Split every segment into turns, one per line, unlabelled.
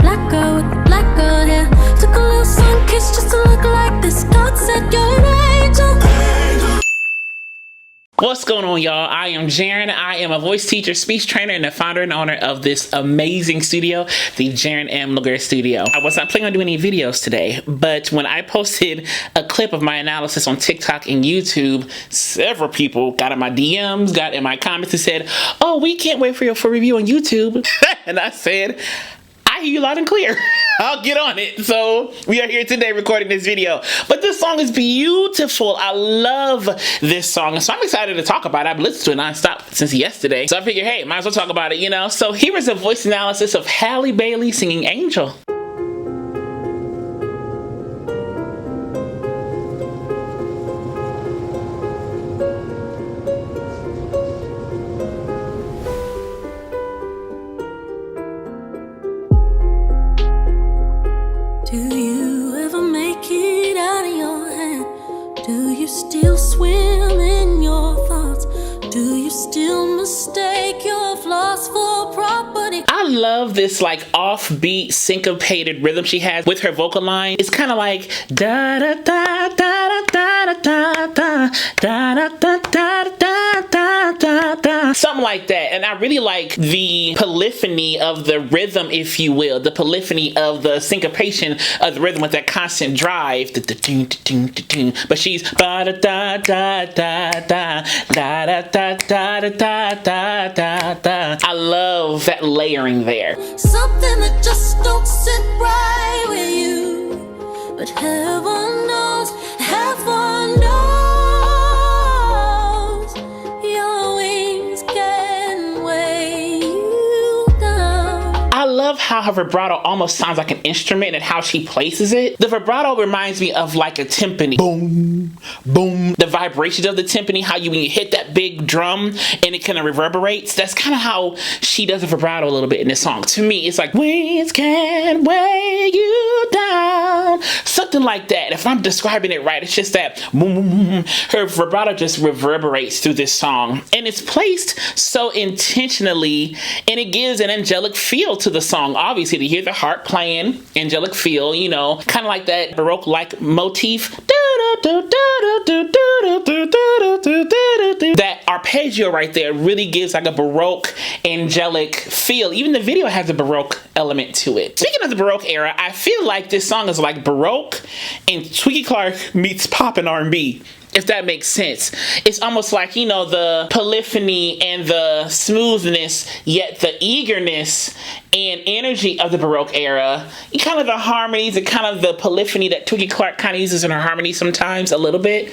black girl with the black girl hair. Took a little sun kiss just to look like this. God said you're an angel.
What's going on, y'all? I am Jaren. I am a voice teacher, speech trainer, and the founder and owner of this amazing studio, the Jaren M. Laguerre Studio. I was not planning on doing any videos today, but when I posted a clip of my analysis on TikTok and YouTube, several people got in my DMs, got in my comments and said, "Oh, we can't wait for your full review on YouTube." And I said, I hear you loud and clear. I'll get on it. So we are here today recording this video. But this song is beautiful. I love this song. So I'm excited to talk about it. I've listened to it nonstop since yesterday. So I figured, hey, might as well talk about it, you know? So here is a voice analysis of Halle Bailey singing Angel.
Do you ever make it out of your hand? Do you still swim in your thoughts? Do you still mistake your flaws for property?
I love this like offbeat syncopated rhythm she has with her vocal line. It's kind of like da da da da da da da da da da da da da da da, something like that. And I really like the polyphony of the rhythm, if you will, the polyphony of the syncopation of the rhythm with that constant drive. But she's da da da da da da da da da da da da da da. I love that layering there.
Something that just don't sit right with you, but heaven knows, heaven knows, your wings can weigh you down.
I love how her vibrato almost sounds like an instrument and how she places it. The vibrato reminds me of like a timpani. Boom, boom. The vibrations of the timpani, how when you hit that big drum and it kind of reverberates. That's kind of how she does the vibrato a little bit in this song. To me, it's like, winds can weigh you down. Something like that. If I'm describing it right, it's just that boom, boom, boom. Her vibrato just reverberates through this song. And it's placed so intentionally, and it gives an angelic feel to the song. Obviously, to hear the harp playing, angelic feel, you know, kind of like that Baroque-like motif. That arpeggio right there really gives like a Baroque angelic feel. Even the video has a Baroque element to it. Speaking of the Baroque era, I feel like this song is like Baroque and Twiggy Clark meets pop and R&B. If that makes sense. It's almost like, you know, the polyphony and the smoothness, yet the eagerness and energy of the Baroque era. Kind of the harmonies and kind of the polyphony that Twiggy Clark kind of uses in her harmonies sometimes a little bit.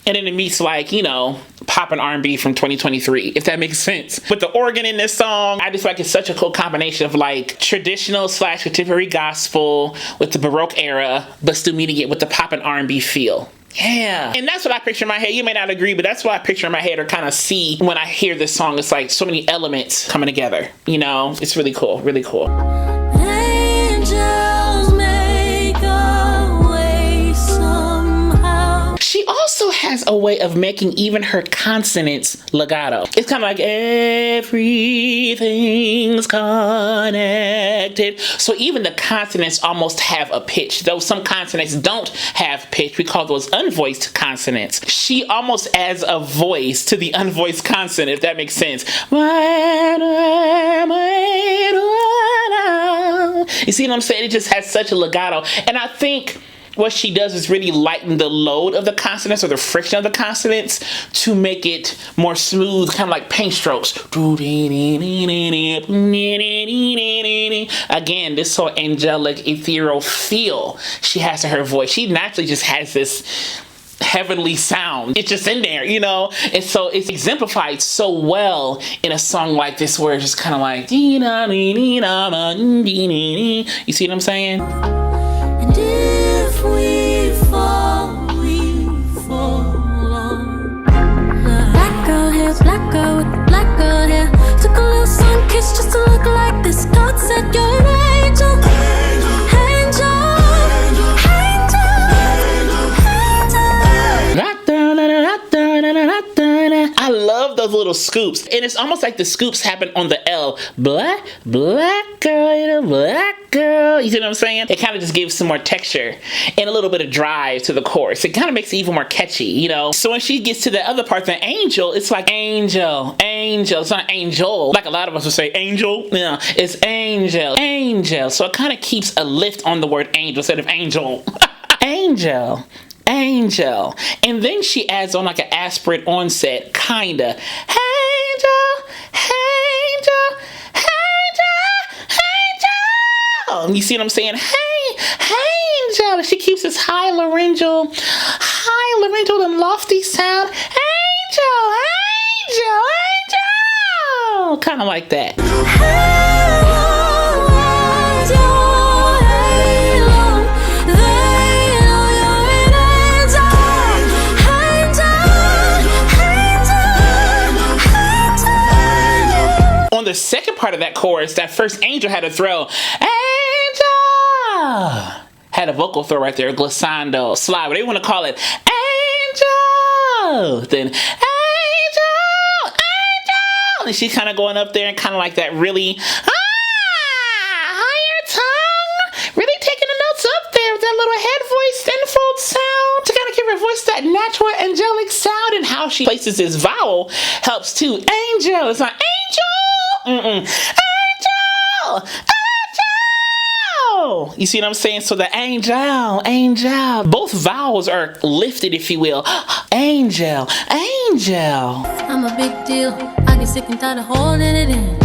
And then it meets like, you know, pop and R&B from 2023, if that makes sense. With the organ in this song, I just like it's such a cool combination of like traditional / contemporary gospel with the Baroque era, but still meeting it with the pop and R&B feel. Yeah. And that's what I picture in my head. You may not agree, but that's what I picture in my head or kind of see when I hear this song. It's like so many elements coming together. You know, it's really cool, really cool.
Angels make a way somehow.
She also has a way of making even her consonants legato. It's kind of like everything's connected. So even the consonants almost have a pitch. Though some consonants don't have pitch, we call those unvoiced consonants. She almost adds a voice to the unvoiced consonant, if that makes sense. You see what I'm saying? It just has such a legato. And I think what she does is really lighten the load of the consonants or the friction of the consonants to make it more smooth, kind of like paint strokes. Again, this sort of angelic, ethereal feel she has to her voice. She naturally just has this heavenly sound. It's just in there, you know? And so it's exemplified so well in a song like this where it's just kind of like, you see what I'm saying?
And if we fall on. Black girl hair, black girl with the black girl hair. Took a little sun kiss just to look like this. God said you're an angel.
I love those little little scoops, and it's almost like the scoops happen on the L. Black girl, you know, black girl. You see what I'm saying? It kind of just gives some more texture and a little bit of drive to the chorus. It kind of makes it even more catchy, you know? So when she gets to the other part, the angel, it's like angel. It's not angel. Like a lot of us would say angel. Yeah, it's angel. So it kind of keeps a lift on the word angel instead of angel. Angel. And then she adds on like an aspirate onset, kinda. Angel. You see what I'm saying? Angel. She keeps this high laryngeal and lofty sound. Angel. Kind of like that. On the second part of that chorus, that first angel had a throw. Angel! Had a vocal throw right there, glissando, slide, whatever you want to call it. Angel! Then angel! And she's kind of going up there and kind of like that really higher tongue. Really taking the notes up there with that little head voice enfold sound to kind of give her voice that natural angelic sound, and how she places this vowel helps too. Angel! It's not angel! Angel! You see what I'm saying? So the angel. Both vowels are lifted, if you will. Angel.
I'm a big deal. I get sick and tired of holding it in.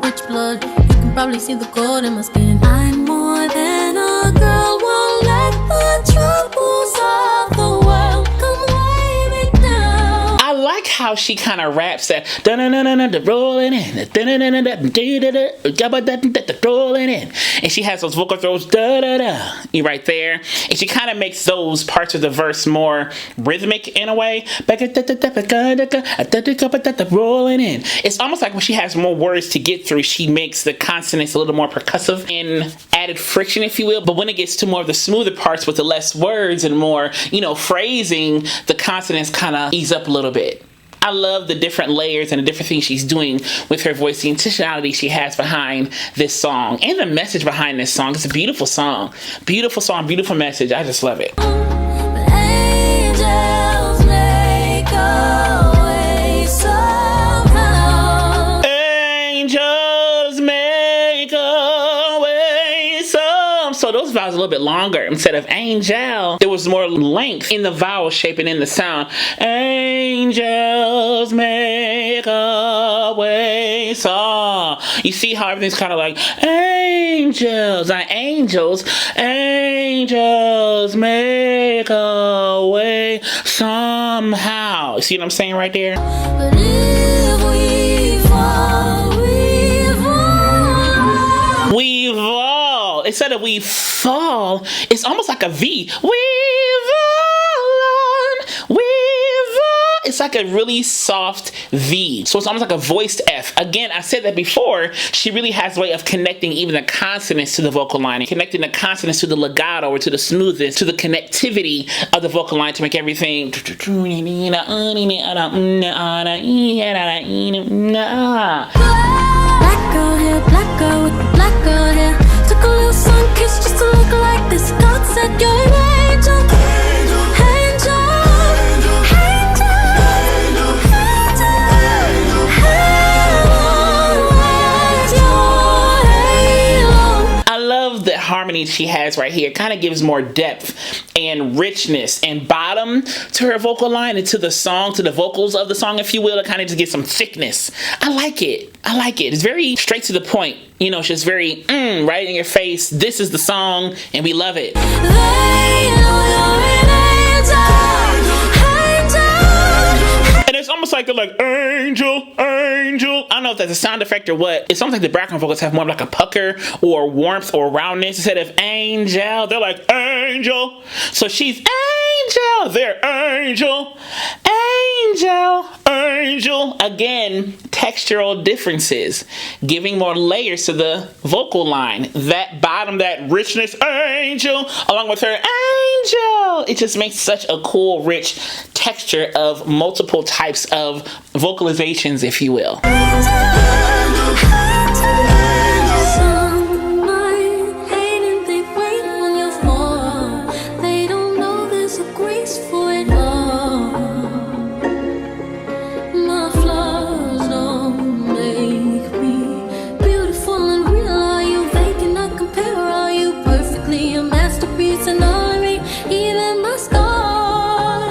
Rich blood, you can probably see the gold in my skin. I'm more than a girl, won't let the troubles of the world come weigh me down.
I like how she kind of raps that rolling in, rolling in, and she has those vocal throws you right there, and she kind of makes those parts of the verse more rhythmic in a way. Rolling in. It's almost like when she has more words to get through, she makes the consonants a little more percussive and added friction, if you will. But when it gets to more of the smoother parts with the less words and more, you know, phrasing, the consonants kind of ease up a little bit. I love the different layers and the different things she's doing with her voice, the intentionality she has behind this song, and the message behind this song. It's a beautiful song, beautiful message. I just love it.
Angels make a way somehow.
Angels make a way some. So those vowels are a little bit longer. Instead of angel, there was more length in the vowel shape and in the sound. Angels make a way some. You see how everything's kind of like angels, not angels. Angels make a way somehow. You see what I'm saying right there?
But if we fall,
we fall. Instead of we fall, it's almost like a V. It's like a really soft V. So it's almost like a voiced F. Again, I said that before, she really has a way of connecting even the consonants to the vocal line, and connecting the consonants to the legato or to the smoothness, to the connectivity of the vocal line to make everything.
black girl with the black girl hair. Took a little sun kiss just to look like this. God said you're an angel.
The harmony she has right here kind of gives more depth and richness and bottom to her vocal line and to the song, to the vocals of the song, if you will. It kind of just gets some thickness. I like it. It's very straight to the point. You know, it's just very right in your face. This is the song and we love it. And it's almost like they're like angel. I don't know if that's a sound effect or what. It's almost like the background vocals have more of like a pucker or warmth or roundness. Instead of angel, they're like angel. So she's angel, they're angel. angel, angel. Again, textural differences, giving more layers to the vocal line. That bottom, that richness, angel, along with her angel. It just makes such a cool, rich texture of multiple types of vocalizations, if you will.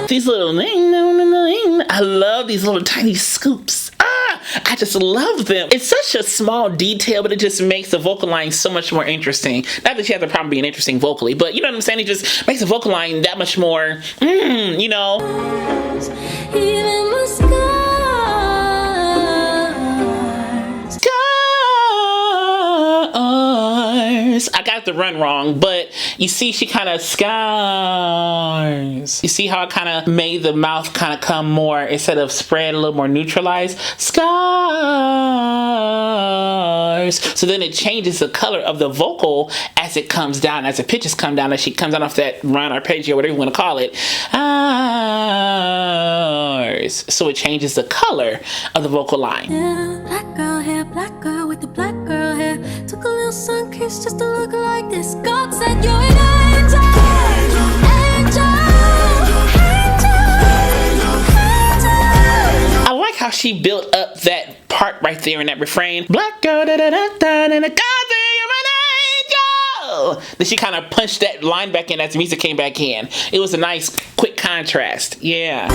These little, I love these little tiny scoops. I just love them. It's such a small detail, but it just makes the vocal line so much more interesting. Not that she has a problem being interesting vocally, but you know what I'm saying? It just makes the vocal line that much more, you know.
Even the
Scars. I got the run wrong, but you see she kind of scars. You see how it kind of made the mouth kind of come more, instead of spread, a little more neutralized. Scars. So then it changes the color of the vocal as it comes down, as the pitches come down, as she comes down off that run, arpeggio, whatever you want to call it. So it changes the color of the vocal line.
Yeah, black girl with the black girl hair. Took a little sun kiss just to look like this. God said you're an angel, angel,
I like how she built up that part right there in that refrain. Black girl, da da da da, and God said you're an angel. Then she kind of punched that line back in as the music came back in. It was a nice, quick contrast. Yeah.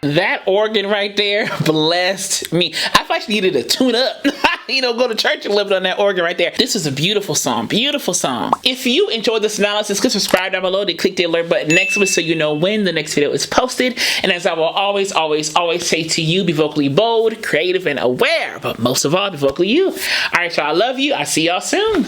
That organ right there blessed me. I actually needed to tune up. You know, go to church a little bit on that organ right there. This is a beautiful song, beautiful song. If you enjoyed this analysis, click subscribe down below, then click the alert button next to it so you know when the next video is posted. And as I will always say to you, be vocally bold, creative, and aware, but most of all, be vocally you. All right, y'all, I love you. I'll see y'all soon.